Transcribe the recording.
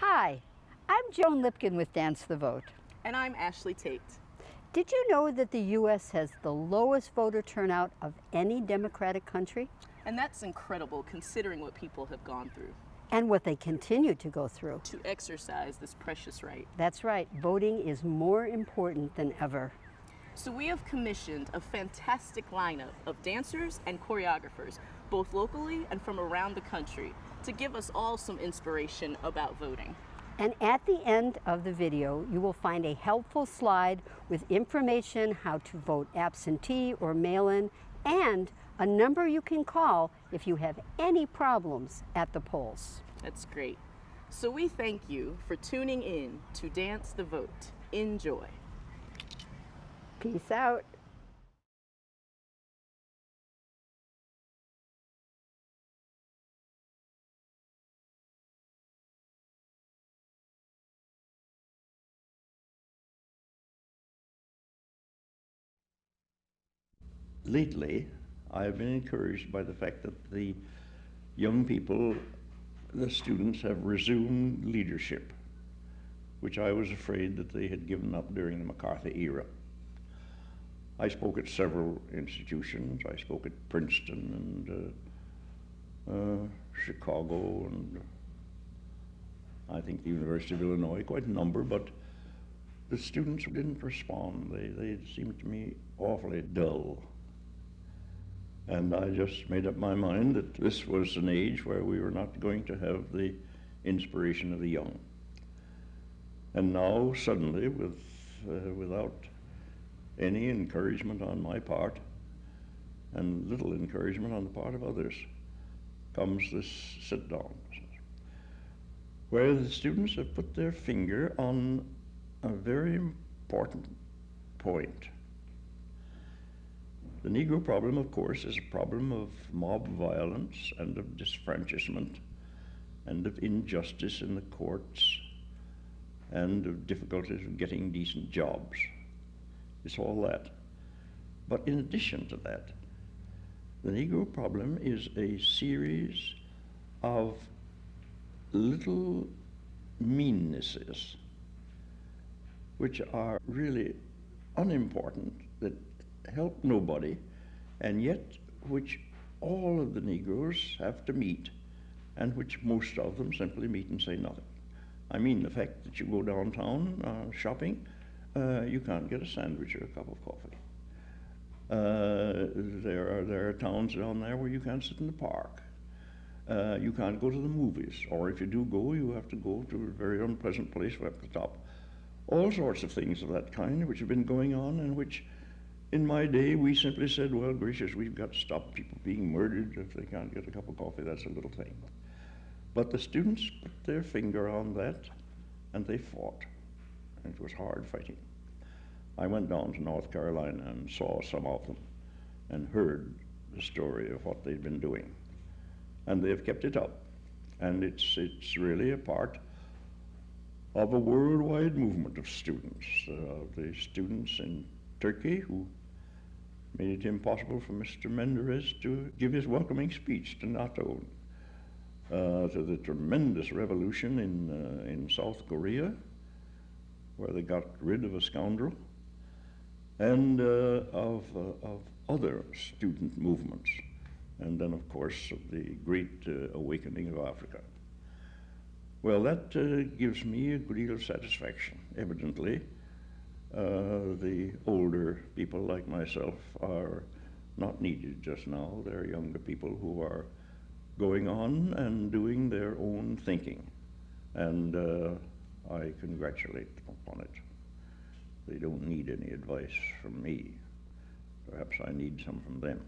Hi, I'm Joan Lipkin with Dance the Vote. And I'm Ashley Tate. Did you know that the U.S. has the lowest voter turnout of any democratic country? And that's incredible considering what people have gone through And what they continue to go through. to exercise this precious right. That's right, voting is more important than ever. So we have commissioned a fantastic lineup of dancers and choreographers, both locally and from around the country, to give us all some inspiration about voting. And at the end of the video, you will find a helpful slide with information how to vote absentee or mail-in, and a number you can call if you have any problems at the polls. That's great. So we thank you for tuning in to Dance the Vote. Enjoy. Peace out. Lately, I've been encouraged by the fact that the young people, the students, have resumed leadership, which I was afraid that they had given up during the McCarthy era. I spoke at several institutions. I spoke at Princeton and Chicago and I think the University of Illinois, quite a number, but the students didn't respond. They seemed to me awfully dull. And I just made up my mind that this was an age where we were not going to have the inspiration of the young. And now, suddenly, without any encouragement on my part, and little encouragement on the part of others, comes this sit-down, where the students have put their finger on a very important point. The Negro problem, of course, is a problem of mob violence and of disfranchisement and of injustice in the courts and of difficulties of getting decent jobs. It's all that. But in addition to that, the Negro problem is a series of little meannesses which are really unimportant, that help nobody, and yet which all of the Negroes have to meet, and which most of them simply meet and say nothing. I mean the fact that you go downtown shopping, you can't get a sandwich or a cup of coffee. There are towns down there where you can't sit in the park. You can't go to the movies, or if you do go, you have to go to a very unpleasant place up at the top. All sorts of things of that kind which have been going on, and which in my day we simply said, well, gracious, we've got to stop people being murdered if they can't get a cup of coffee. That's a little thing. But the students put their finger on that, and they fought. And it was hard fighting. I went down to North Carolina and saw some of them and heard the story of what they'd been doing. And they've kept it up. And it's really a part of a worldwide movement of students. The students in Turkey who made it impossible for Mr. Menderes to give his welcoming speech to NATO, to the tremendous revolution in South Korea, where they got rid of a scoundrel, and of other student movements, and then, of course, of the great awakening of Africa. Well, that gives me a good deal of satisfaction. Evidently, the older people like myself are not needed just now. They're younger people who are going on and doing their own thinking, and I congratulate them upon it. They don't need any advice from me. Perhaps I need some from them.